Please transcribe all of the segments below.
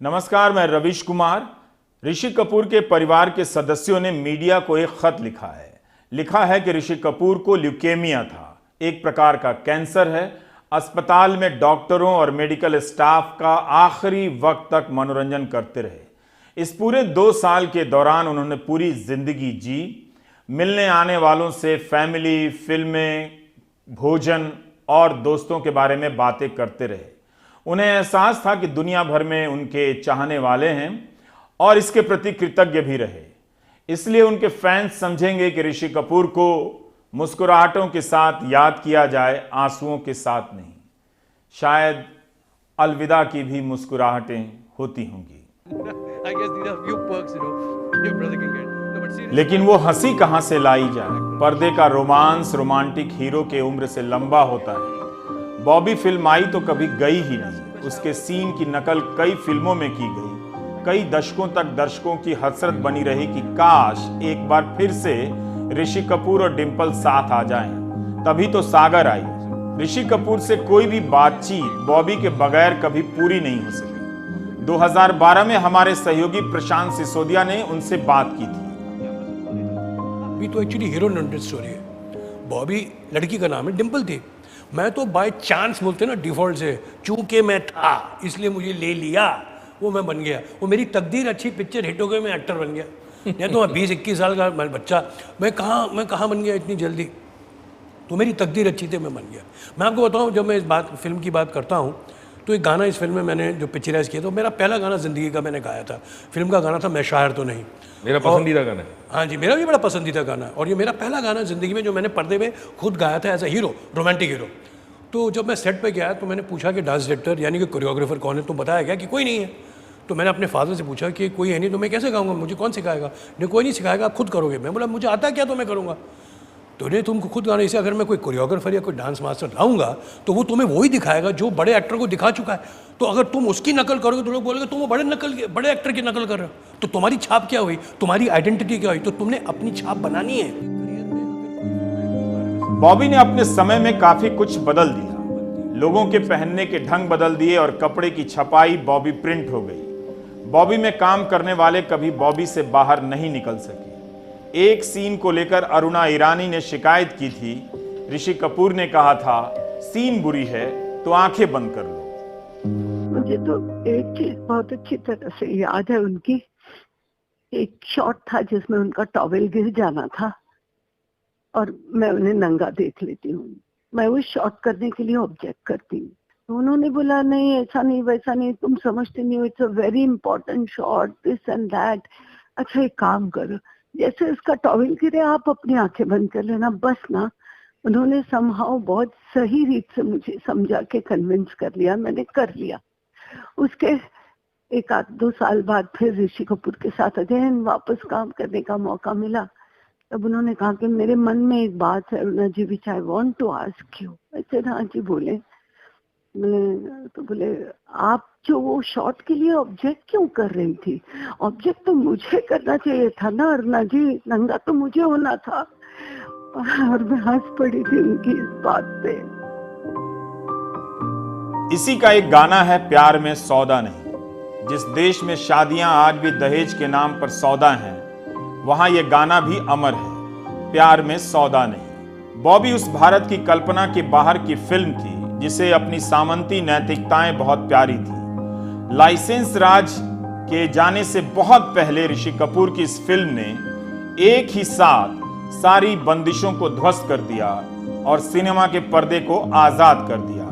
नमस्कार, मैं रवीश कुमार। ऋषि कपूर के परिवार के सदस्यों ने मीडिया को एक खत लिखा है कि ऋषि कपूर को ल्यूकेमिया था, एक प्रकार का कैंसर है। अस्पताल में डॉक्टरों और मेडिकल स्टाफ का आखिरी वक्त तक मनोरंजन करते रहे। इस पूरे 2 साल के दौरान उन्होंने पूरी जिंदगी जी। मिलने आने वालों से फैमिली, फिल्में, भोजन और दोस्तों के बारे में बातें करते रहे। उन्हें एहसास था कि दुनिया भर में उनके चाहने वाले हैं और इसके प्रति कृतज्ञ भी रहे। इसलिए उनके फैंस समझेंगे कि ऋषि कपूर को मुस्कुराहटों के साथ याद किया जाए, आंसुओं के साथ नहीं। शायद अलविदा की भी मुस्कुराहटें होती होंगी, लेकिन वो हंसी कहां से लाई जाए। पर्दे का रोमांस रोमांटिक हीरो के उम्र से लंबा होता है। बॉबी फिल्म आई तो कभी गई ही नहीं। उसके सीन की नकल कई फिल्मों में की गई। कई दशकों तक दर्शकों की हसरत बनी रही कि काश एक बार फिर से ऋषि कपूर और डिंपल साथ आ जाएं। तभी तो सागर आई। ऋषि कपूर से कोई भी बातचीत बॉबी के बगैर कभी पूरी नहीं हो सकी। 2012 में हमारे सहयोगी प्रशांत सिसोदिया ने उनसे बात की थी। अभी तो एक्चुअली हीरो नंटेड स्टोरी है। बॉबी लड़की का नाम है, डिंपल थी। मैं तो बाय चांस बोलते ना, डिफॉल्ट से, चूंकि मैं था इसलिए मुझे ले लिया, वो मैं बन गया। वो मेरी तकदीर अच्छी, पिक्चर हिट हो गई, मैं एक्टर बन गया। नहीं तो मैं 20-21 साल का बच्चा, मैं कहाँ बन गया इतनी जल्दी। तो मेरी तकदीर अच्छी थी, मैं बन गया। मैं आपको बताऊँ, जब मैं इस फिल्म की बात करता हूँ तो एक गाना इस फिल्म में मैंने जो पिक्चराइज किया था, मेरा पहला गाना ज़िंदगी का मैंने गाया था। फिल्म का गाना था मैं शायर तो नहीं। मेरा पसंदीदा गाना है। हाँ जी, मेरा भी बड़ा पसंदीदा गाना है। और ये मेरा पहला गाना ज़िंदगी में जो मैंने पर्दे में खुद गाया था as a hero, romantic hero. तो जब मैं सेट पे गया तो मैंने पूछा कि डांस डायरेक्टर यानी कि कोरियोग्राफर कौन है, तो बताया गया कि कोई नहीं है। तो मैंने अपने फादर से पूछा कि कोई है नहीं तो मैं कैसे गाऊंगा, मुझे कौन सिखाएगा। नहीं, कोई नहीं सिखाएगा, आप खुद करोगे। मैं बोला मुझे आता क्या, तो मैं करूँगा। तो नहीं, तुमको खुद गाना। इसे अगर मैं कोई कोरियोग्राफर या कोई डांस मास्टर लाऊंगा तो वो तुम्हें वही दिखाएगा जो बड़े एक्टर को दिखा चुका है। तो अगर तुम उसकी नकल करोगे तो लोग बोलेंगे तुम वो बड़े एक्टर की नकल कर रहे हो। तो तुम्हारी छाप क्या हुई, तुम्हारी आइडेंटिटी क्या हुई। तो तुमने अपनी छाप बनानी है। बॉबी ने अपने समय में काफी कुछ बदल दिया। लोगों के पहनने के ढंग बदल दिए और कपड़े की छपाई बॉबी प्रिंट हो गई। बॉबी में काम करने वाले कभी बॉबी से बाहर नहीं निकल सके। एक सीन को लेकर अरुणा ईरानी ने शिकायत की थी। ऋषि कपूर ने कहा था सीन बुरी है तो आंखें बंद कर लो। मुझे तो एक चीज बहुत अच्छी तरह से याद है उनकी। एक शॉट था जिसमें उनका टॉवेल गिर जाना था और मैं उन्हें नंगा देख लेती हूँ। मैं वो शॉट करने के लिए ऑब्जेक्ट करती हूँ। तो उन्होंने बोला नहीं, ऐसा नहीं, वैसा नहीं, तुम समझते नहीं हो, it's a very important shot, this and that. अच्छा एक काम करो, जैसे उसका टॉवेल गिरे आप अपनी आंखें बंद कर लेना, बस ना। उन्होंने समहाउ बहुत सही रीत से मुझे समझा के कन्विंस कर लिया, मैंने कर लिया। उसके 1-2 साल बाद फिर ऋषि कपूर के साथ अगेन वापस काम करने का मौका मिला। तब उन्होंने कहा कि मेरे मन में एक बात है Aruna ji, which I want to ask you. ऐसे हाँ जी बोले। तो बोले आप जो वो शॉट के लिए ऑब्जेक्ट क्यों कर रही थी? ऑब्जेक्ट तो मुझे करना चाहिए था ना अरुणा जी, नंगा तो मुझे होना था। और मैं हंस पड़ी थी उनकी इस बात पे। इसी का एक गाना है प्यार में सौदा नहीं। जिस देश में शादियां आज भी दहेज के नाम पर सौदा हैं, वहां यह गाना भी अमर है, प्यार में सौदा नहीं। बॉबी उस भारत की कल्पना के बाहर की फिल्म थी जिसे अपनी सामंती नैतिकताएं बहुत प्यारी थी। लाइसेंस राज के जाने से बहुत पहले ऋषि कपूर की इस फिल्म ने एक ही साथ सारी बंदिशों को ध्वस्त कर दिया और सिनेमा के पर्दे को आजाद कर दिया।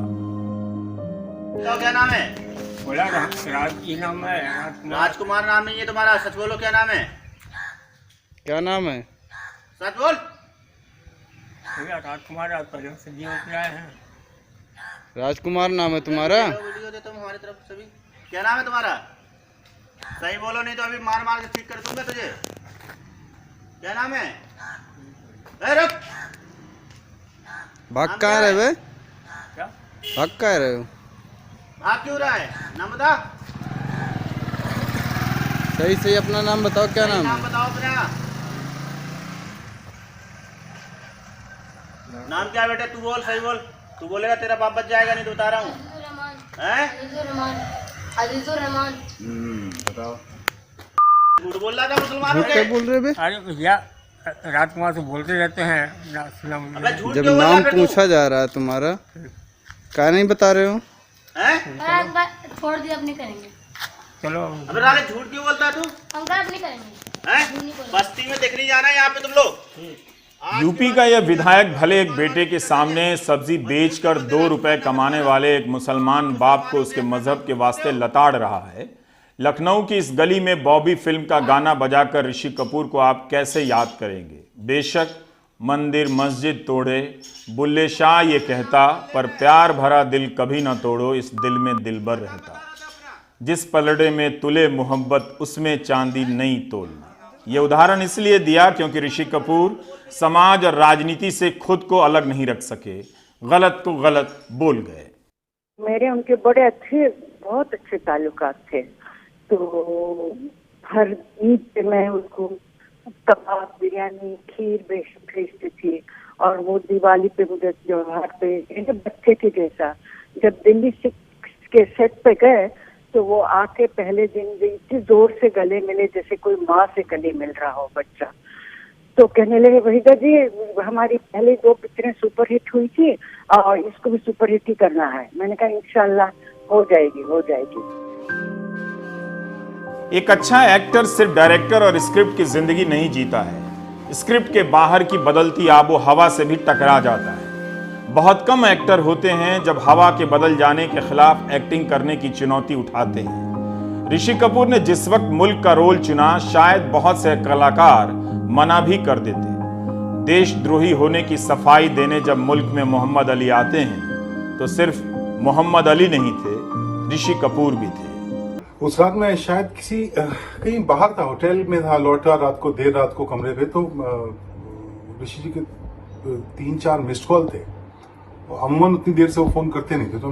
तो क्या नाम है? बोला नाम है राजकुमार नाम नहीं है तुम्हारा, सच बोलो क्या नाम है? क्या नाम है? सच बोल। राजकुमार है। राजकुमार नाम है तुम्हारा? वीडियो देता हूँ हमारी तरफ सभी। क्या नाम है तुम्हारा? सही बोलो नहीं तो अभी मार मार के ठीक कर दूंगा तुझे। क्या नाम है? रुक। भाग कहाँ रहे बे? भाग कहाँ रहे हो? भाग क्यों रहा है? नाम बता। सही सही अपना नाम बताओ, क्या नाम नाम है? बताओ अपना। नाम क्या है बेटे? तू बोल, सही बोल। तू बोलेगा तेरा बाप बच जाएगा, नहीं तो बता रहा हूँ। हैं? अजीजुर रहमान। बताओ। झूठ बोल रहा था मुसलमानों झूठ क्या के। बोल रहे बे? अरे भैया राजकुमार से बोलते रहते हैं ना, सुना मुझे। अबे झूठ जब क्यों बोल रहा नाम फिर तू? पूछा जा रहा है तुम्हारा, क्या नहीं बता रहे हो? हैं? एक बार छोड़ दिया, अब नहीं करेंगे। चलो अबे राले झूठ क्यों बोलता है तू? अंकल अब नहीं करेंगे। हैं? बस्ती में दिख नहीं जाना यहाँ पे तुम लोग। यूपी का यह विधायक भले एक बेटे के सामने सब्जी बेचकर 2 रुपए कमाने वाले एक मुसलमान बाप को उसके मजहब के वास्ते लताड़ रहा है। लखनऊ की इस गली में बॉबी फिल्म का गाना बजाकर ऋषि कपूर को आप कैसे याद करेंगे? बेशक मंदिर मस्जिद तोड़े, बुल्ले शाह ये कहता, पर प्यार भरा दिल कभी ना तोड़ो, इस दिल में दिलबर रहता। जिस पलड़े में तुले मोहब्बत उसमें चांदी नहीं तोलना। यह उदाहरण इसलिए दिया क्योंकि ऋषि कपूर समाज और राजनीति से खुद को अलग नहीं रख सके, गलत को गलत बोल गए। मेरे उनके बड़े अच्छे, बहुत अच्छे ताल्लुकात थे। तो हर ईद पे मैं उनको कबाब, बिरयानी, खीर भेजती थी, और वो दिवाली पे मुझे त्योहार पे जब बच्चे के जैसा, जब दिल्ली से के सेट पे गए तो वो आके पहले दिन भी इतनी जोर से गले मिले जैसे कोई माँ से गले मिल रहा हो बच्चा। तो कहने लगे वहीदा जी, हमारी पहले 2 पिक्चरें सुपरहिट हुई थी और इसको भी सुपरहिट ही करना है। मैंने कहा इंशाल्लाह हो जाएगी, हो जाएगी। एक अच्छा एक्टर सिर्फ डायरेक्टर और स्क्रिप्ट की जिंदगी नहीं जीता है, स्क्रिप्ट के बाहर की बदलती आबो हवा से भी टकरा जाता है। बहुत कम एक्टर होते हैं जब हवा के बदल जाने के खिलाफ एक्टिंग करने की चुनौती उठाते हैं। ऋषि कपूर ने जिस वक्त मुल्क का रोल चुना, शायद बहुत से कलाकार मना भी कर देते। देशद्रोही होने की सफाई देने जब मुल्क में मोहम्मद अली आते हैं तो सिर्फ मोहम्मद अली नहीं थे, ऋषि कपूर भी थे। उस रात मैं शायद कहीं बाहर था, होटल में था, लौटा रात को, देर रात को कमरे पे, तो ऋषि जी के 3-4 मिस्ड कॉल थे। अमूमन उतनी देर से वो फोन करते नहीं थे, तो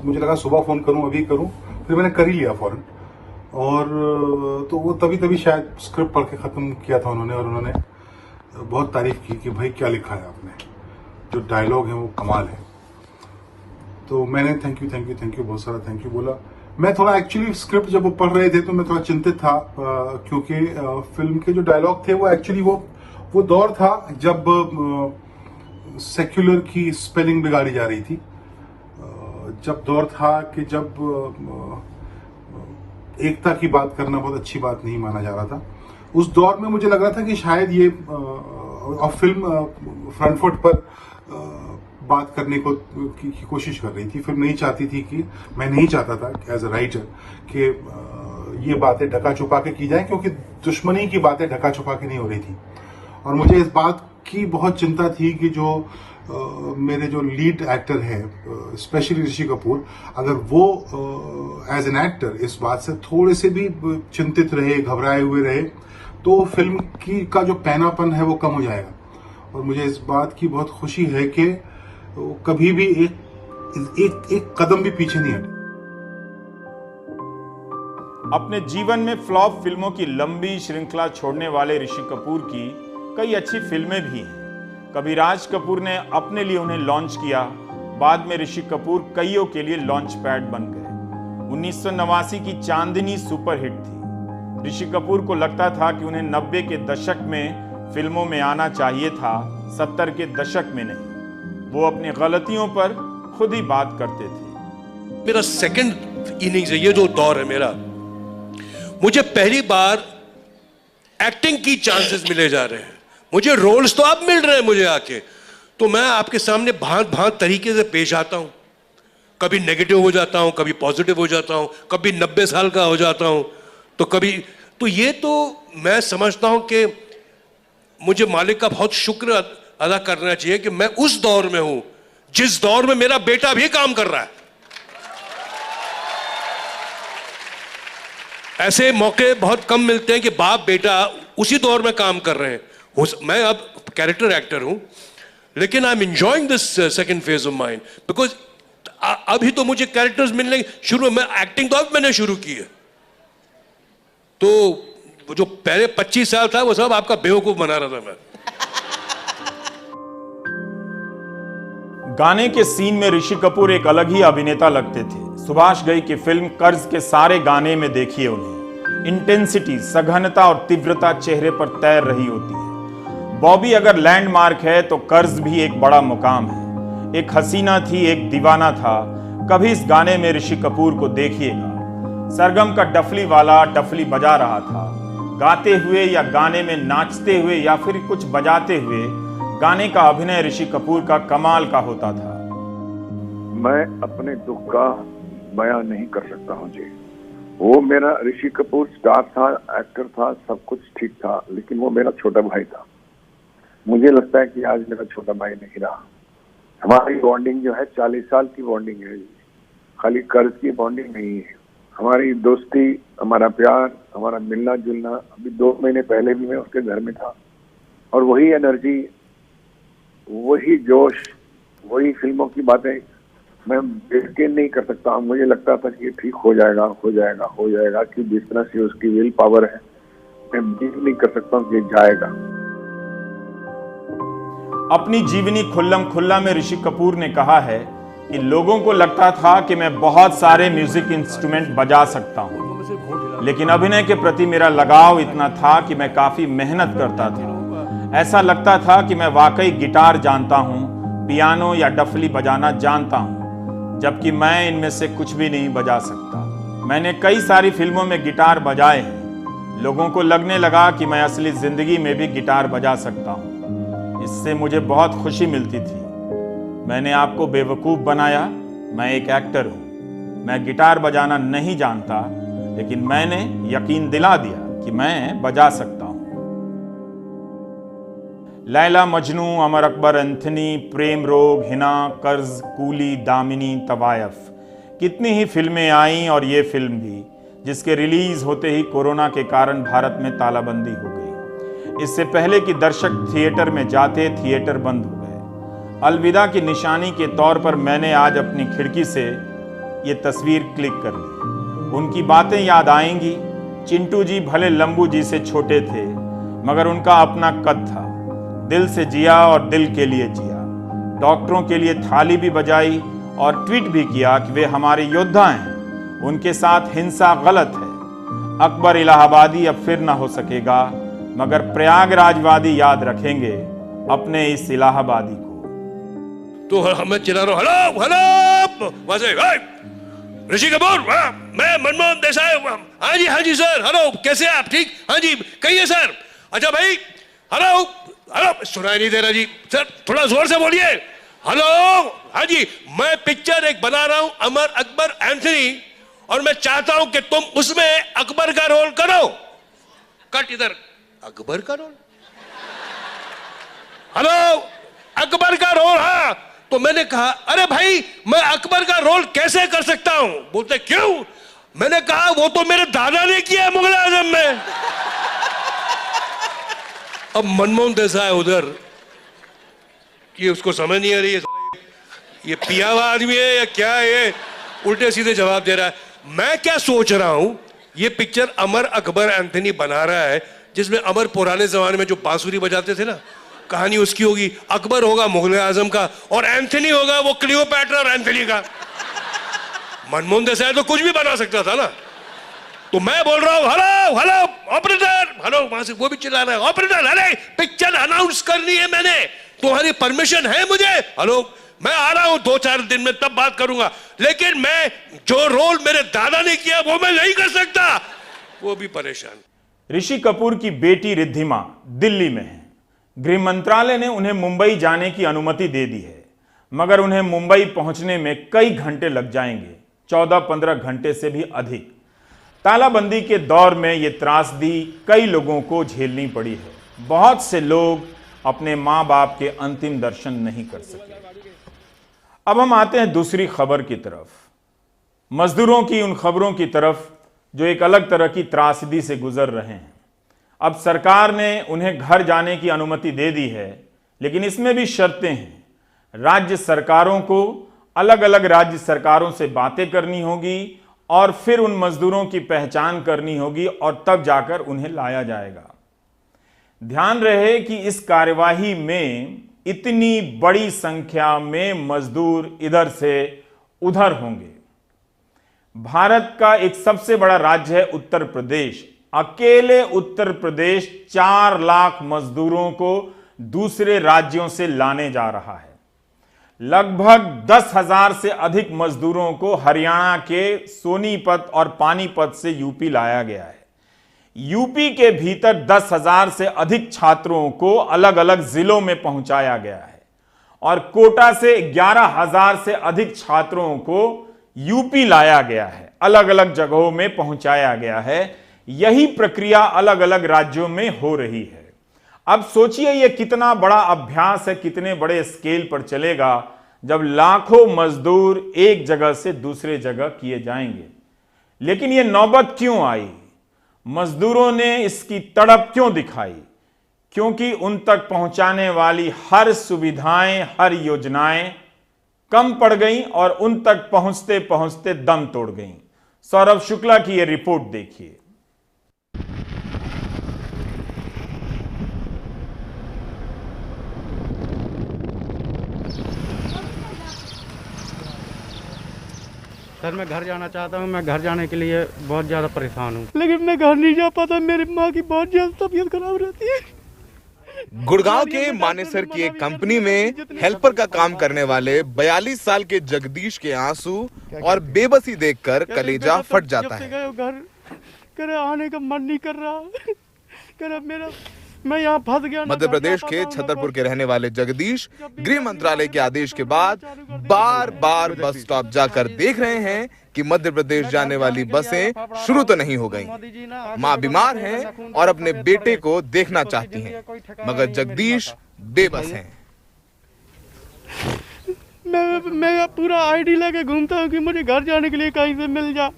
मुझे लगा सुबह फोन करूं, अभी करूं, फिर मैंने कर ही लिया फौरन। और तो वो तभी शायद स्क्रिप्ट पढ़ के खत्म किया था उन्होंने, और उन्होंने बहुत तारीफ की कि भाई क्या लिखा है आपने, जो डायलॉग है वो कमाल है। तो मैंने थैंक यू बहुत सारा थैंक यू बोला। मैं थोड़ा एक्चुअली स्क्रिप्ट जब वो पढ़ रहे थे तो मैं थोड़ा चिंतित था, क्योंकि फिल्म के जो डायलॉग थे वो एक्चुअली वो दौर था जब सेक्युलर की स्पेलिंग बिगाड़ी जा रही थी, जब दौर था कि जब एकता की बात करना बहुत अच्छी बात नहीं माना जा रहा था। उस दौर में मुझे लग रहा था कि शायद ये और फिल्म फ्रंट फुट पर बात करने की कोशिश कर रही थी। फिल्म नहीं चाहती थी कि, मैं नहीं चाहता था एज अ राइटर कि ये बातें ढका छुपा के की जाए, क्योंकि दुश्मनी की बातें ढका छुपा के नहीं हो रही थी। और मुझे इस बात की बहुत चिंता थी कि जो मेरे जो लीड एक्टर है, स्पेशली ऋषि कपूर, अगर वो एज एन एक्टर इस बात से थोड़े से भी चिंतित रहे, घबराए हुए रहे, तो फिल्म का जो पैनापन है वो कम हो जाएगा। और मुझे इस बात की बहुत खुशी है कि कभी भी एक कदम भी पीछे नहीं हटे। अपने जीवन में फ्लॉप फिल्मों की लंबी श्रृंखला छोड़ने वाले ऋषि कपूर की कई अच्छी फिल्में भी हैं। कभी राज कपूर ने अपने लिए उन्हें लॉन्च किया, बाद में ऋषि कपूर कईयों के लिए लॉन्च पैड बन गए। 1989 की चांदनी सुपरहिट थी। ऋषि कपूर को लगता था कि उन्हें 90 के दशक में फिल्मों में आना चाहिए था, 70 के दशक में नहीं। वो अपनी गलतियों पर खुद ही बात करते थे। मेरा सेकंड इनिंग्स है, ये जो दौर है मेरा, मुझे पहली बार एक्टिंग की चांसेस मिले जा रहे हैं। मुझे रोल्स तो अब मिल रहे हैं मुझे आके, तो मैं आपके सामने भांत भांत तरीके से पेश आता हूं। कभी नेगेटिव हो जाता हूं, कभी पॉजिटिव हो जाता हूं, कभी 90 साल का हो जाता हूं, तो कभी, तो ये तो मैं समझता हूं कि मुझे मालिक का बहुत शुक्र अदा करना चाहिए कि मैं उस दौर में हूं जिस दौर में मेरा बेटा भी काम कर रहा है। ऐसे मौके बहुत कम मिलते हैं कि बाप बेटा उसी दौर में काम कर रहे हैं। मैं अब कैरेक्टर एक्टर हूं, लेकिन I am enjoying this second phase of mind, because अभी तो मुझे कैरेक्टर्स मिलने शुरू, मैं एक्टिंग तो अब मैंने शुरू की है। तो जो पहले 25 साल था वो सब आपका बेवकूफ बना रहा था मैं। गाने के सीन में ऋषि कपूर एक अलग ही अभिनेता लगते थे। सुभाष घई की फिल्म कर्ज के सारे गाने में देखिए उन्हें, इंटेंसिटी, सघनता और तीव्रता चेहरे पर तैर रही होती है। बॉबी अगर लैंडमार्क है तो कर्ज भी एक बड़ा मुकाम है। एक हसीना थी, एक दीवाना था। कभी इस गाने में ऋषि कपूर को देखिएगा। सरगम का डफली वाला डफली बजा रहा था। गाते हुए या गाने में नाचते हुए या फिर कुछ बजाते हुए गाने का अभिनय ऋषि कपूर का कमाल का होता था। मैं अपने दुख का बयां नहीं कर सकता हूं जी। वो मेरा ऋषि कपूर स्टार था, एक्टर था, सब कुछ ठीक था, लेकिन वो मेरा छोटा भाई था। मुझे लगता है कि आज मेरा छोटा भाई नहीं रहा। हमारी बॉन्डिंग जो है 40 साल की बॉन्डिंग है जी, खाली कर्ज की बॉन्डिंग नहीं है। हमारी दोस्ती, हमारा प्यार, हमारा मिलना जुलना, अभी 2 महीने पहले भी मैं उसके घर में था और वही एनर्जी, वही जोश, वही फिल्मों की बातें मैं यकीन नहीं कर सकता हूँ। मुझे लगता था कि ये ठीक हो जाएगा, हो जाएगा, हो जाएगा, कि जिस तरह से उसकी विल पावर है मैं बिलीव नहीं कर सकता हूँ कि जाएगा। अपनी जीवनी खुल्लम खुल्ला में ऋषि कपूर ने कहा है कि लोगों को लगता था कि मैं बहुत सारे म्यूजिक इंस्ट्रूमेंट बजा सकता हूँ, लेकिन अभिनय के प्रति मेरा लगाव इतना था कि मैं काफी मेहनत करता था। ऐसा लगता था कि मैं वाकई गिटार जानता हूँ, पियानो या डफली बजाना जानता हूँ, जबकि मैं इनमें से कुछ भी नहीं बजा सकता। मैंने कई सारी फिल्मों में गिटार बजाए हैं। लोगों को लगने लगा कि मैं असली जिंदगी में भी गिटार बजा सकता हूँ। इससे मुझे बहुत खुशी मिलती थी। मैंने आपको बेवकूफ़ बनाया। मैं एक एक्टर हूँ। मैं गिटार बजाना नहीं जानता, लेकिन मैंने यकीन दिला दिया कि मैं बजा सकता हूँ। लैला मजनू, अमर अकबर एंथनी, प्रेम रोग, हिना, कर्ज, कूली, दामिनी, तवायफ, कितनी ही फिल्में आईं और ये फिल्म भी, जिसके रिलीज होते ही कोरोना के कारण भारत में तालाबंदी हो गई। इससे पहले कि दर्शक थिएटर में जाते, थिएटर बंद हो गए। अलविदा की निशानी के तौर पर मैंने आज अपनी खिड़की से ये तस्वीर क्लिक कर ली। उनकी बातें याद आएंगी। चिंटू जी भले लंबू जी से छोटे थे, मगर उनका अपना कद था। दिल से जिया और दिल के लिए जिया। डॉक्टरों के लिए थाली भी बजाई और ट्वीट भी किया कि वे हमारे योद्धा हैं, उनके साथ हिंसा गलत है। अकबर इलाहाबादी अब फिर ना हो सकेगा, मगर प्रयागराजवादी याद रखेंगे अपने इस इलाहाबादी को। तो मैं चिल्ला रहा हूँ, हेलो हेलो, वहां से ऋषि कपूर, मैं मनमोहन देसाई। हाँ जी सर, हेलो, कैसे आप? ठीक, हाँ जी, कहिए सर। अच्छा भाई, हेलो हेलो, सुनाई नहीं दे रहा जी सर, थोड़ा जोर से बोलिए। हेलो, हाँ जी, मैं पिक्चर एक बना रहा हूं, अमर अकबर एंथनी, और मैं चाहता हूं कि तुम उसमें अकबर का रोल करो। कट इधर, अकबर का रोल? हेलो, अकबर का रोल? हाँ। तो मैंने कहा, अरे भाई, मैं अकबर का रोल कैसे कर सकता हूं? बोलते क्यों? मैंने कहा, वो तो मेरे दादा ने किया मुगल आजम में। अब मनमोहन देसाई उधर, ये उसको समझ नहीं आ रही है, ये पिया हुआ आदमी है या क्या है, ये उल्टे सीधे जवाब दे रहा है। मैं क्या सोच रहा हूं, ये पिक्चर अमर अकबर एंथनी बना रहा है, जिसमें अमर पुराने जमाने में जो बांसुरी बजाते थे ना, कहानी उसकी होगी। अकबर होगा मुगल आजम का और एंथनी होगा वो क्लियोपैट्रा और एंथनी का। मनमोहन देसाई तो कुछ भी बना सकता था ना। तो मैं बोल रहा हूं, हेलो हेलो ऑपरेटर, हेलो, वहां से वो भी चिल्ला रहा है, ऑपरेटर, अरे पिक्चर अनाउंस करनी है मैंने, तुम्हारी परमिशन है मुझे? हेलो, मैं आ रहा हूं 2-4 दिन में, तब बात करूंगा, लेकिन मैं जो रोल मेरे दादा ने किया वो मैं नहीं कर सकता। वो भी परेशान। ऋषि कपूर की बेटी रिद्धिमा दिल्ली में है। गृह मंत्रालय ने उन्हें मुंबई जाने की अनुमति दे दी है, मगर उन्हें मुंबई पहुंचने में कई घंटे लग जाएंगे, 14-15 घंटे से भी अधिक। तालाबंदी के दौर में ये त्रासदी कई लोगों को झेलनी पड़ी है। बहुत से लोग अपने माँ बाप के अंतिम दर्शन नहीं कर सके। अब हम आते हैं दूसरी खबर की तरफ, मजदूरों की उन खबरों की तरफ जो एक अलग तरह की त्रासदी से गुजर रहे हैं। अब सरकार ने उन्हें घर जाने की अनुमति दे दी है, लेकिन इसमें भी शर्तें हैं। राज्य सरकारों को अलग अलग राज्य सरकारों से बातें करनी होगी और फिर उन मजदूरों की पहचान करनी होगी और तब जाकर उन्हें लाया जाएगा। ध्यान रहे कि इस कार्यवाही में इतनी बड़ी संख्या में मजदूर इधर से उधर होंगे। भारत का एक सबसे बड़ा राज्य है उत्तर प्रदेश। अकेले उत्तर प्रदेश 4 लाख मजदूरों को दूसरे राज्यों से लाने जा रहा है। लगभग 10,000 से अधिक मजदूरों को हरियाणा के सोनीपत और पानीपत से यूपी लाया गया है। यूपी के भीतर 10,000 से अधिक छात्रों को अलग अलग जिलों में पहुंचाया गया है और कोटा से 11,000 से अधिक छात्रों को यूपी लाया गया है, अलग अलग जगहों में पहुंचाया गया है। यही प्रक्रिया अलग अलग राज्यों में हो रही है। अब सोचिए ये कितना बड़ा अभ्यास है, कितने बड़े स्केल पर चलेगा जब लाखों मजदूर एक जगह से दूसरे जगह किए जाएंगे। लेकिन ये नौबत क्यों आई? मजदूरों ने इसकी तड़प क्यों दिखाई? क्योंकि उन तक पहुंचाने वाली हर सुविधाएं, हर योजनाएं कम पड़ गईं और उन तक पहुंचते पहुंचते दम तोड़ गईं। सौरभ शुक्ला की यह रिपोर्ट देखिए। सर मैं घर जाना चाहता हूँ। मैं घर जाने के लिए बहुत ज़्यादा परेशान हूँ, लेकिन मैं घर नहीं जा पाता। मेरी माँ की बहुत ज्यादा तबीयत खराब रहती है। गुड़गांव के मानेसर की एक कंपनी में हेल्पर का काम करने वाले 42 साल के जगदीश के आंसू और बेबसी देखकर कलेजा फट जाता है। घर करे आने का मन नहीं कर रहा। करे मेरा मैं यहाँ फंस गया। मध्य प्रदेश के छतरपुर के रहने वाले जगदीश गृह मंत्रालय के आदेश के बाद बार बार बस स्टॉप जाकर देख रहे हैं कि मध्य प्रदेश जाने वाली बसें शुरू तो नहीं हो गईं। मां बीमार हैं और अपने बेटे को देखना चाहती हैं, मगर जगदीश बेबस हैं। मैं पूरा आईडी लेके घूमता हूँ कि मुझे घर जाने के लिए कहीं से मिल जा।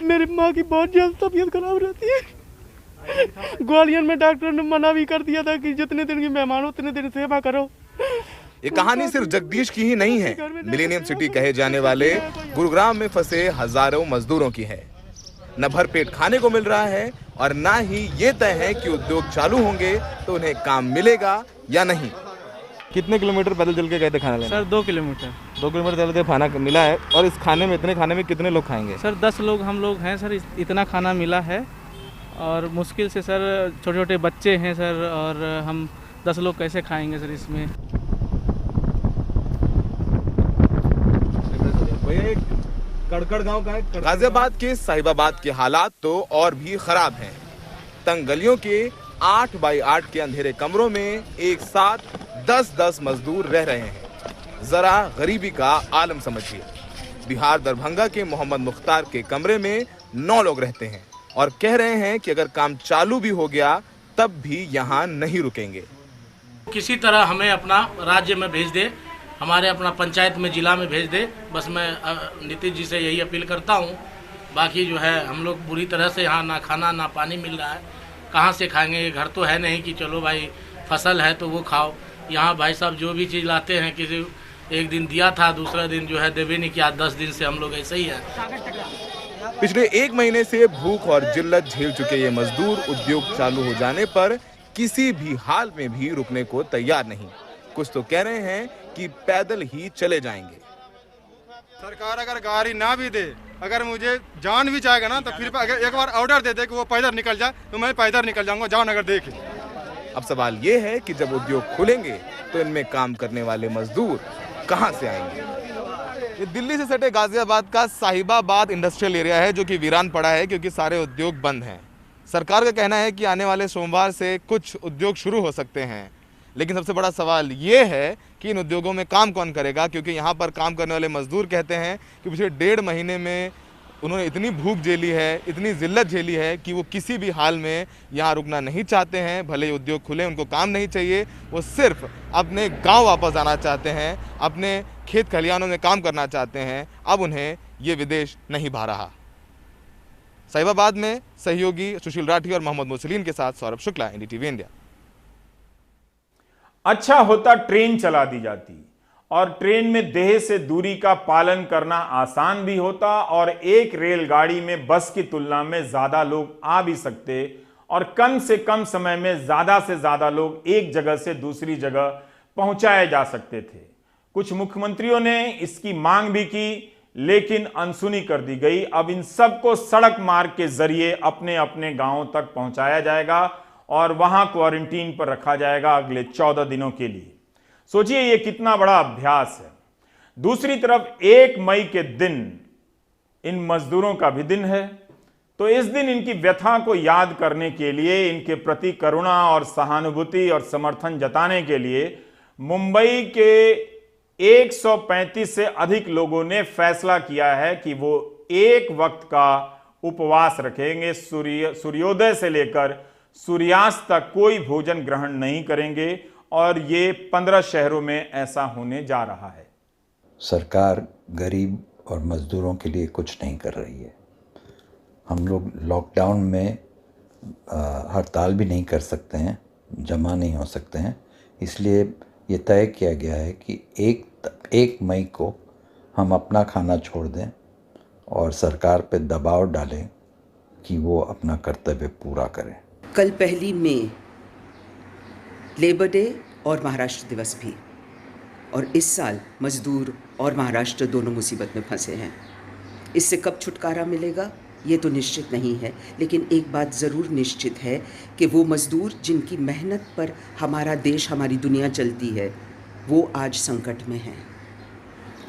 मेरी माँ की बहुत ज्यादा तबीयत खराब रहती है। ग्वालियर में डॉक्टर ने मना भी कर दिया था कि जितने दिन की मेहमान उतने दिन सेवा करो। ये कहानी सिर्फ जगदीश की ही नहीं है। मिलेनियम सिटी कहे जाने वाले गुरुग्राम में फंसे हजारों मजदूरों की है। न भरपेट खाने को मिल रहा है और न ही ये तय है कि उद्योग चालू होंगे तो उन्हें काम मिलेगा या नहीं। कितने किलोमीटर पैदल चल के गए थे खाना लेने? Sir 2 kilometre. 2 किलोमीटर चल के खाना मिला है। और इस खाने में, इतने खाने में कितने लोग खाएंगे? सर 10 लोग हम लोग हैं सर। इतना खाना मिला है और मुश्किल से सर छोटे छोटे बच्चे हैं सर, और हम 10 लोग कैसे खाएंगे सर इसमें। कड़कड़ गांव का है। गाजियाबाद के साहिबाबाद के हालात तो और भी खराब हैं। तंग गलियों के 8 बाई 8 के अंधेरे कमरों में एक साथ 10-10 मजदूर रह रहे हैं। जरा गरीबी का आलम समझिए। बिहार दरभंगा के मोहम्मद मुख्तार के कमरे में 9 लोग रहते हैं और कह रहे हैं कि अगर काम चालू भी हो गया तब भी यहाँ नहीं रुकेंगे। किसी तरह हमें अपना राज्य में भेज दे, हमारे अपना पंचायत में, जिला में भेज दे। बस मैं नीतीश जी से यही अपील करता हूँ। बाकी जो है हम लोग बुरी तरह से यहाँ ना खाना ना पानी मिल रहा है। कहाँ से खाएंगे? घर तो है नहीं कि चलो भाई फसल है तो वो खाओ। यहाँ भाई साहब जो भी चीज़ लाते हैं, किसी एक दिन दिया था, दूसरा दिन जो है देवे नहीं किया। 10 दिन से हम लोग ऐसे ही है। पिछले 1 महीने से भूख और जिल्लत झेल चुके ये मजदूर उद्योग चालू हो जाने पर किसी भी हाल में भी रुकने को तैयार नहीं। कुछ तो कह रहे हैं कि पैदल ही चले जाएंगे। सरकार अगर गाड़ी ना भी दे, अगर मुझे जान भी चाहेगा ना तो फिर अगर एक बार ऑर्डर दे दे कि वो पैदल निकल जाए तो मैं पैदल निकल जाऊंगा, जान अगर देखे। अब सवाल ये है कि जब उद्योग खुलेंगे तो इनमें काम करने वाले मजदूर कहां से आएंगे? ये दिल्ली से सटे गाजियाबाद का साहिबाबाद इंडस्ट्रियल एरिया है जो कि वीरान पड़ा है क्योंकि सारे उद्योग बंद हैं। सरकार का कहना है कि आने वाले सोमवार से कुछ उद्योग शुरू हो सकते हैं, लेकिन सबसे बड़ा सवाल ये है कि इन उद्योगों में काम कौन करेगा, क्योंकि यहाँ पर काम करने वाले मजदूर कहते हैं कि पिछले 1.5 महीने में उन्होंने इतनी भूख झेली है, इतनी जिल्लत झेली है कि वो किसी भी हाल में यहाँ रुकना नहीं चाहते हैं। भले ही उद्योग खुले, उनको काम नहीं चाहिए, वो सिर्फ अपने गांव वापस आना चाहते हैं, अपने खेत खलिहानों में काम करना चाहते हैं। अब उन्हें ये विदेश नहीं भा रहा। साहिबाबाद में सहयोगी सुशील राठी और मोहम्मद मुसलिन के साथ सौरभ शुक्ला, NDTV इंडिया। अच्छा होता ट्रेन चला दी जाती और ट्रेन में देह से दूरी का पालन करना आसान भी होता और एक रेलगाड़ी में बस की तुलना में ज्यादा लोग आ भी सकते और कम से कम समय में ज्यादा से ज्यादा लोग एक जगह से दूसरी जगह पहुंचाए जा सकते थे। कुछ मुख्यमंत्रियों ने इसकी मांग भी की लेकिन अनसुनी कर दी गई। अब इन सबको सड़क मार्ग के जरिए अपने अपने गांवों तक पहुंचाया जाएगा और वहां क्वारंटीन पर रखा जाएगा अगले 14 दिनों के लिए। सोचिए ये कितना बड़ा अभ्यास है। दूसरी तरफ 1 मई के दिन इन मजदूरों का भी दिन है, तो इस दिन इनकी व्यथा को याद करने के लिए, इनके प्रति करुणा और सहानुभूति और समर्थन जताने के लिए मुंबई के 135 से अधिक लोगों ने फैसला किया है कि वो एक वक्त का उपवास रखेंगे। सूर्योदय से लेकर सूर्यास्त तक कोई भोजन ग्रहण नहीं करेंगे और ये 15 शहरों में ऐसा होने जा रहा है। सरकार गरीब और मजदूरों के लिए कुछ नहीं कर रही है। हम लोग लॉकडाउन में हड़ताल भी नहीं कर सकते हैं, जमा नहीं हो सकते हैं, इसलिए ये तय किया गया है कि 1 मई को हम अपना खाना छोड़ दें और सरकार पे दबाव डालें कि वो अपना कर्तव्य पूरा करें। कल 1 मई लेबर डे और महाराष्ट्र दिवस भी, और इस साल मजदूर और महाराष्ट्र दोनों मुसीबत में फंसे हैं। इससे कब छुटकारा मिलेगा ये तो निश्चित नहीं है, लेकिन एक बात ज़रूर निश्चित है कि वो मज़दूर जिनकी मेहनत पर हमारा देश, हमारी दुनिया चलती है, वो आज संकट में हैं।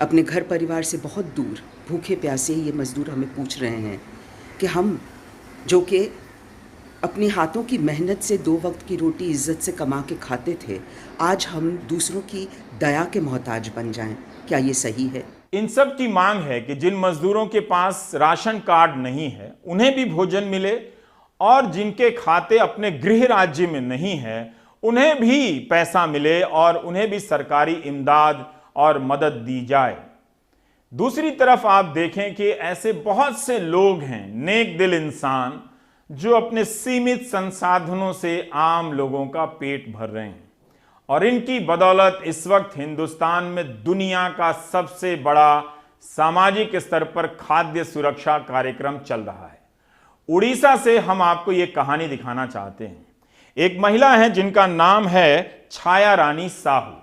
अपने घर परिवार से बहुत दूर भूखे प्यासे ये मज़दूर हमें पूछ रहे हैं कि हम जो कि अपने हाथों की मेहनत से 2 वक्त की रोटी इज्जत से कमा के खाते थे, आज हम दूसरों की दया के मोहताज बन जाएं। क्या ये सही है? इन सब की मांग है कि जिन मजदूरों के पास राशन कार्ड नहीं है उन्हें भी भोजन मिले, और जिनके खाते अपने गृह राज्य में नहीं है उन्हें भी पैसा मिले और उन्हें भी सरकारी इमदाद और मदद दी जाए। दूसरी तरफ आप देखें कि ऐसे बहुत से लोग हैं, नेक दिल इंसान, जो अपने सीमित संसाधनों से आम लोगों का पेट भर रहे हैं, और इनकी बदौलत इस वक्त हिंदुस्तान में दुनिया का सबसे बड़ा सामाजिक स्तर पर खाद्य सुरक्षा कार्यक्रम चल रहा है। उड़ीसा से हम आपको ये कहानी दिखाना चाहते हैं। एक महिला है जिनका नाम है छाया रानी साहू।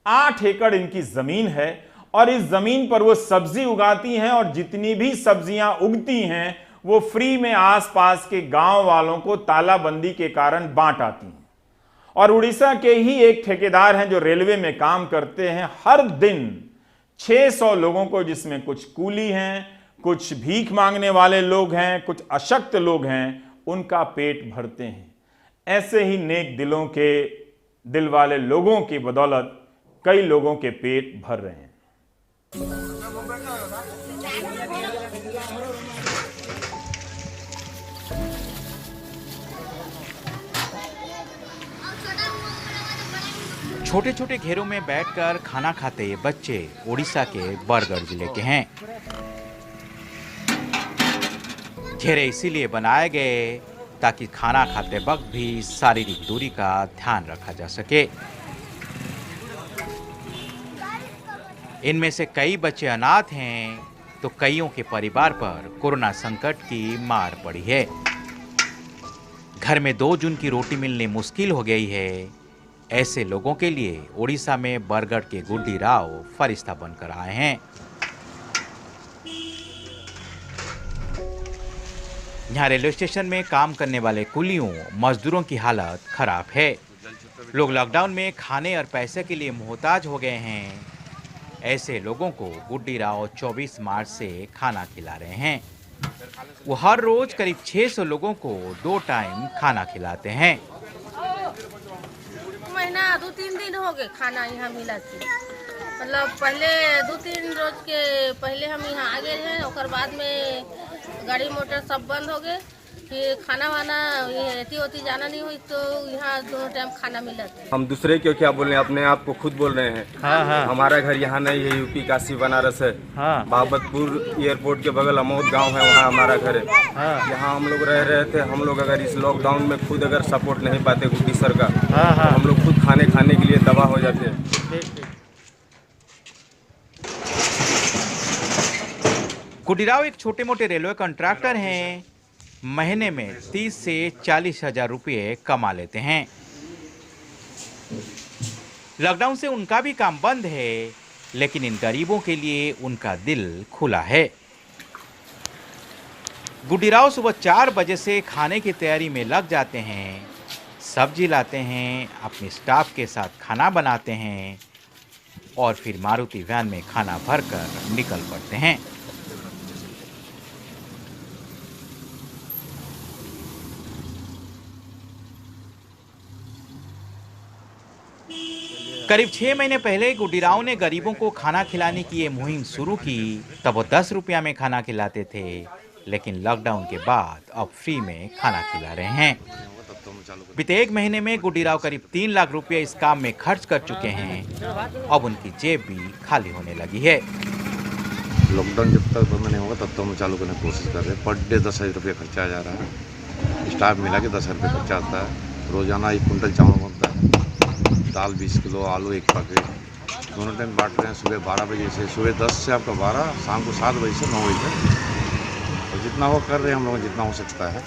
8 एकड़ इनकी जमीन है और इस जमीन पर वो सब्जी उगाती हैं, और जितनी भी सब्जियां उगती हैं वो फ्री में आसपास के गांव वालों को तालाबंदी के कारण बांट आती हैं। और उड़ीसा के ही एक ठेकेदार हैं जो रेलवे में काम करते हैं, हर दिन 600 लोगों को, जिसमें कुछ कूली हैं, कुछ भीख मांगने वाले लोग हैं, कुछ अशक्त लोग हैं, उनका पेट भरते हैं। ऐसे ही नेक दिलों के दिल वाले लोगों की बदौलत कई लोगों के पेट भर रहे हैं। छोटे छोटे घेरों में बैठकर खाना खाते ये बच्चे उड़ीसा के बरगढ़ जिले के हैं। घेरे इसीलिए बनाए गए ताकि खाना खाते वक्त भी शारीरिक दूरी का ध्यान रखा जा सके। इनमें से कई बच्चे अनाथ हैं तो कईयों के परिवार पर कोरोना संकट की मार पड़ी है। घर में 2 जून की रोटी मिलनी मुश्किल हो गई है। ऐसे लोगों के लिए उड़ीसा में बरगढ़ के गुड्डी राव फरिश्ता बनकर आए हैं। यहाँ रेलवे स्टेशन में काम करने वाले कुलियों मजदूरों की हालत खराब है। लोग लॉकडाउन में खाने और पैसे के लिए मोहताज हो गए हैं। ऐसे लोगों को गुड्डी राव 24 मार्च से खाना खिला रहे हैं। वो हर रोज करीब 600 लोगों को 2 टाइम खाना खिलाते हैं। महीना 2-3 दिन हो गए खाना यहाँ मिला थी। मतलब पहले 2-3 रोज के पहले हम यहाँ आ गए हैं, और बाद में गाड़ी मोटर सब बंद हो गए। फिर खाना वाना रेती होती जाना नहीं हुई तो यहाँ 2 टाइम खाना मिला था। हम दूसरे क्यों क्या बोल रहे हैं, अपने आप को खुद बोल रहे हैं। हाँ। हमारा घर यहाँ नहीं है, यूपी काशी बनारस है। हाँ। बाबतपुर एयरपोर्ट के बगल अमौद गांव है, वहाँ हमारा घर है। हाँ। यहाँ हम लोग रह रहे थे। हम लोग अगर इस लॉकडाउन में खुद अगर सपोर्ट नहीं पाते गुड्डी सर का, तो हम लोग खुद खाने के लिए तबाह हो जाते हैं। गुड्डी राव एक छोटे मोटे रेलवे कॉन्ट्रैक्टर हैं। महीने में 30 से 40 हजार रुपये कमा लेते हैं। लॉकडाउन से उनका भी काम बंद है, लेकिन इन गरीबों के लिए उनका दिल खुला है। गुड्डीराव सुबह 4 बजे से खाने की तैयारी में लग जाते हैं, सब्जी लाते हैं, अपने स्टाफ के साथ खाना बनाते हैं और फिर मारुति वैन में खाना भरकर निकल पड़ते हैं। करीब 6 महीने पहले गुड्डीराव ने गरीबों को खाना खिलाने की ये मुहिम शुरू की। तब वो 10 रुपया में खाना खिलाते थे, लेकिन लॉकडाउन के बाद अब फ्री में खाना खिला रहे हैं। बीते 1 महीने में गुड्डीराव करीब 3 लाख रुपए इस काम में खर्च कर चुके हैं। अब उनकी जेब भी खाली होने लगी है। लॉकडाउन जब तक बंद नहीं होगा तब तो हम चालू करने की कोशिश कर रहे हैं। पर डे 10,000 रुपये खर्चा जा रहा है। स्टाफ मिला के 10,000 रुपये खर्चा आता है। रोजाना 1 कुंटल चावल बनता है, दाल 20 किलो, आलू 1 पैकेट। दोनों टाइम बांट रहे हैं। सुबह 12 बजे से, सुबह 10 से आपका 12, शाम को 7 बजे से 9 बजे तक। और जितना वो कर रहे हैं हम लोग, जितना हो सकता है।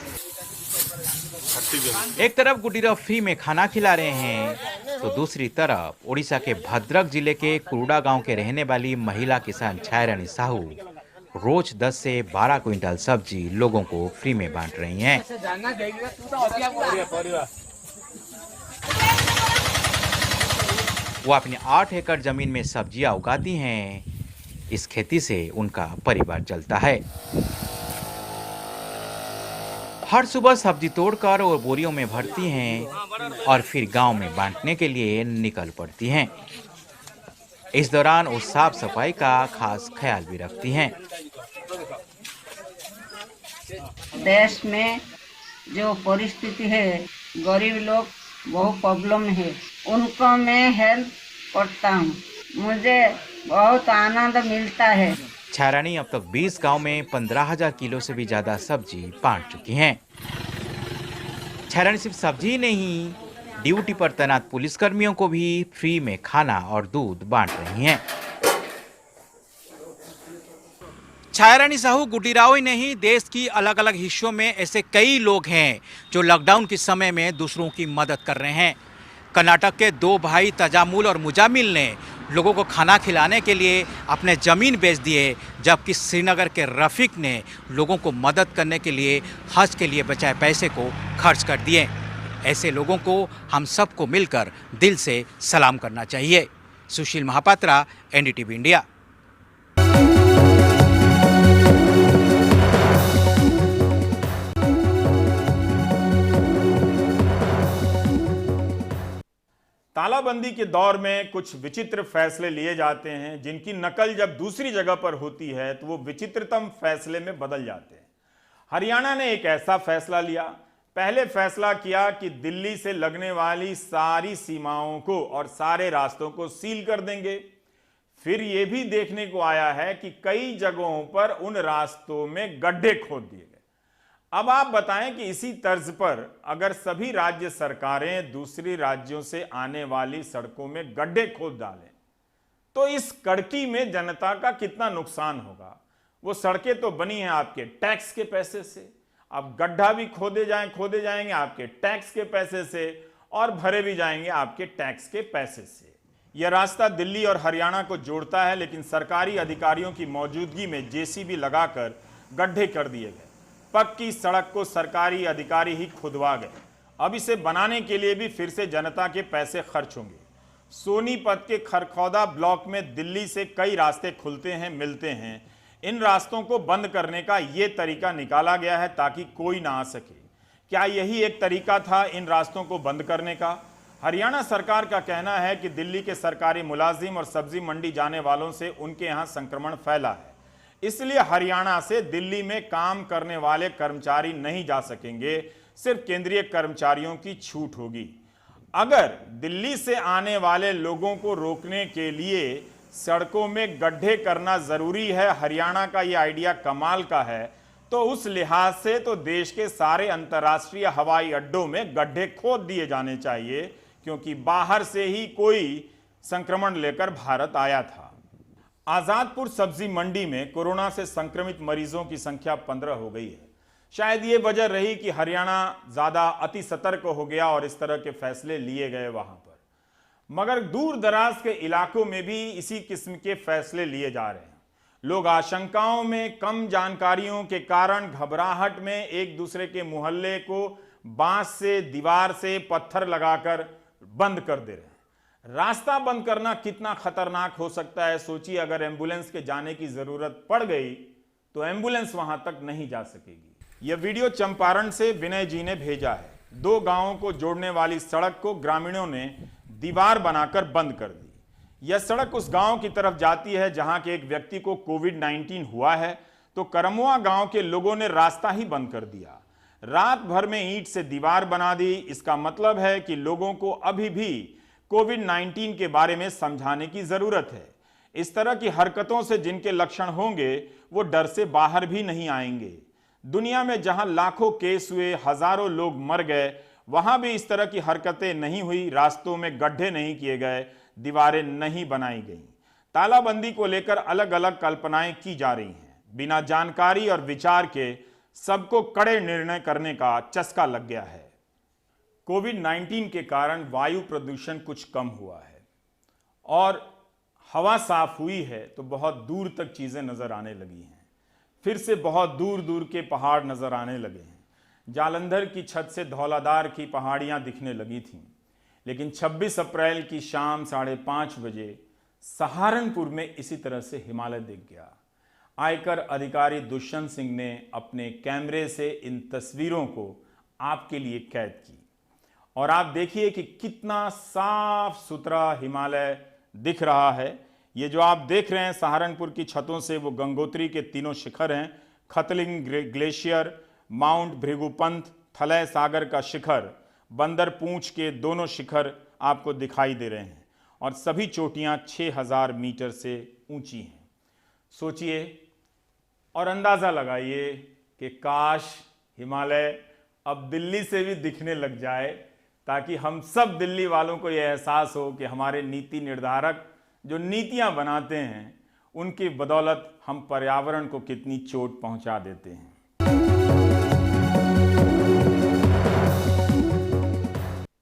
एक तरफ गुड्डीराव फ्री में खाना खिला रहे हैं, तो दूसरी तरफ उड़ीसा के भद्रक जिले के कुरुड़ा गांव के रहने वाली महिला किसान छायारानी साहू रोज 10 से 12 क्विंटल सब्जी लोगों को फ्री में बांट रही हैं। वो अपनी 8 एकड़ जमीन में सब्जियां उगाती हैं। इस खेती से उनका परिवार चलता है। हर सुबह सब्जी तोड़कर और बोरियों में भरती हैं और फिर गांव में बांटने के लिए निकल पड़ती हैं। इस दौरान वो साफ सफाई का खास ख्याल भी रखती हैं। देश में जो परिस्थिति है, गरीब लोग बहुत प्रॉब्लम है, उनको मैं हेल्प करता हूँ। मुझे बहुत आनंद मिलता है। छायारानी अब तक 20 गांव में 15,000 किलो से भी ज्यादा सब्जी बांट चुकी हैं। छायारानी सिर्फ सब्जी ही नहीं, ड्यूटी पर तैनात पुलिसकर्मियों को भी फ्री में खाना और दूध बांट रही हैं। छायारानी साहू गुड्डीराव ही नहीं, देश की अलग अलग हिस्सों में ऐसे कई लोग हैं जो लॉकडाउन के समय में दूसरों की मदद कर रहे हैं। कर्नाटक के 2 भाई तजामुल और मुजामिल ने लोगों को खाना खिलाने के लिए अपने ज़मीन बेच दिए, जबकि श्रीनगर के रफ़ीक ने लोगों को मदद करने के लिए हज के लिए बचाए पैसे को खर्च कर दिए। ऐसे लोगों को हम सबको मिलकर दिल से सलाम करना चाहिए। सुशील महापात्रा, एनडीटीवी इंडिया। तालाबंदी के दौर में कुछ विचित्र फैसले लिए जाते हैं, जिनकी नकल जब दूसरी जगह पर होती है तो वो विचित्रतम फैसले में बदल जाते हैं। हरियाणा ने एक ऐसा फैसला लिया। पहले फैसला किया कि दिल्ली से लगने वाली सारी सीमाओं को और सारे रास्तों को सील कर देंगे। फिर ये भी देखने को आया है कि कई जगहों पर उन रास्तों में गड्ढे खोद दिए गए। अब आप बताएं कि इसी तर्ज पर अगर सभी राज्य सरकारें दूसरी राज्यों से आने वाली सड़कों में गड्ढे खोद डालें तो इस कड़की में जनता का कितना नुकसान होगा। वो सड़कें तो बनी हैं आपके टैक्स के पैसे से, अब गड्ढा भी खोदे जाएंगे आपके टैक्स के पैसे से और भरे भी जाएंगे आपके टैक्स के पैसे से। यह रास्ता दिल्ली और हरियाणा को जोड़ता है, लेकिन सरकारी अधिकारियों की मौजूदगी में जेसीबी लगाकर गड्ढे कर दिए गए। पक्की सड़क को सरकारी अधिकारी ही खुदवा गए। अब इसे बनाने के लिए भी फिर से जनता के पैसे खर्च होंगे। सोनीपत के खरखौदा ब्लॉक में दिल्ली से कई रास्ते खुलते हैं, मिलते हैं। इन रास्तों को बंद करने का ये तरीका निकाला गया है ताकि कोई ना आ सके। क्या यही एक तरीका था इन रास्तों को बंद करने का? हरियाणा सरकार का कहना है कि दिल्ली के सरकारी मुलाजिम और सब्जी मंडी जाने वालों से उनके यहाँ संक्रमण फैला है, इसलिए हरियाणा से दिल्ली में काम करने वाले कर्मचारी नहीं जा सकेंगे, सिर्फ केंद्रीय कर्मचारियों की छूट होगी। अगर दिल्ली से आने वाले लोगों को रोकने के लिए सड़कों में गड्ढे करना जरूरी है, हरियाणा का यह आइडिया कमाल का है, तो उस लिहाज से तो देश के सारे अंतर्राष्ट्रीय हवाई अड्डों में गड्ढे खोद दिए जाने चाहिए, क्योंकि बाहर से ही कोई संक्रमण लेकर भारत आया था। आजादपुर सब्जी मंडी में कोरोना से संक्रमित मरीजों की संख्या 15 हो गई है। शायद ये वजह रही कि हरियाणा ज्यादा अति सतर्क हो गया और इस तरह के फैसले लिए गए वहां पर। मगर दूर दराज के इलाकों में भी इसी किस्म के फैसले लिए जा रहे हैं। लोग आशंकाओं में, कम जानकारियों के कारण घबराहट में एक दूसरे के मोहल्ले को बांस से, दीवार से, पत्थर लगाकर बंद कर दे रहे हैं। रास्ता बंद करना कितना खतरनाक हो सकता है सोचिए। अगर एम्बुलेंस के जाने की जरूरत पड़ गई तो एम्बुलेंस वहां तक नहीं जा सकेगी। यह वीडियो चंपारण से विनय जी ने भेजा है। 2 गांवों को जोड़ने वाली सड़क को ग्रामीणों ने दीवार बनाकर बंद कर दी। यह सड़क उस गांव की तरफ जाती है जहां के एक व्यक्ति को कोविड-19 हुआ है, तो करमुआ गांव के लोगों ने रास्ता ही बंद कर दिया। रात भर में ईंट से दीवार बना दी। इसका मतलब है कि लोगों को अभी भी कोविड-19 के बारे में समझाने की जरूरत है। इस तरह की हरकतों से जिनके लक्षण होंगे वो डर से बाहर भी नहीं आएंगे। दुनिया में जहां लाखों केस हुए, हजारों लोग मर गए, वहां भी इस तरह की हरकतें नहीं हुई। रास्तों में गड्ढे नहीं किए गए, दीवारें नहीं बनाई गई। तालाबंदी को लेकर अलग अलग कल्पनाएं की जा रही हैं। बिना जानकारी और विचार के सबको कड़े निर्णय करने का चस्का लग गया है। कोविड-19 के कारण वायु प्रदूषण कुछ कम हुआ है और हवा साफ हुई है, तो बहुत दूर तक चीजें नजर आने लगी हैं। फिर से बहुत दूर दूर के पहाड़ नजर आने लगे हैं। जालंधर की छत से धौलाधार की पहाड़ियां दिखने लगी थीं, लेकिन 26 अप्रैल की शाम 5:30 बजे सहारनपुर में इसी तरह से हिमालय दिख गया। आयकर अधिकारी दुष्यंत सिंह ने अपने कैमरे से इन तस्वीरों को आपके लिए कैद की और आप देखिए कि कितना साफ सुथरा हिमालय दिख रहा है। ये जो आप देख रहे हैं सहारनपुर की छतों से, वो गंगोत्री के 3 शिखर हैं। खतलिंग ग्लेशियर, माउंट भृगुपंथ, थलय सागर का शिखर, बंदर पूंछ के 2 शिखर आपको दिखाई दे रहे हैं और सभी चोटियां 6000 मीटर से ऊंची हैं। सोचिए और अंदाजा लगाइए कि काश हिमालय अब दिल्ली से भी दिखने लग जाए, ताकि हम सब दिल्ली वालों को यह एहसास हो कि हमारे नीति निर्धारक जो नीतियां बनाते हैं उनकी बदौलत हम पर्यावरण को कितनी चोट पहुंचा देते हैं।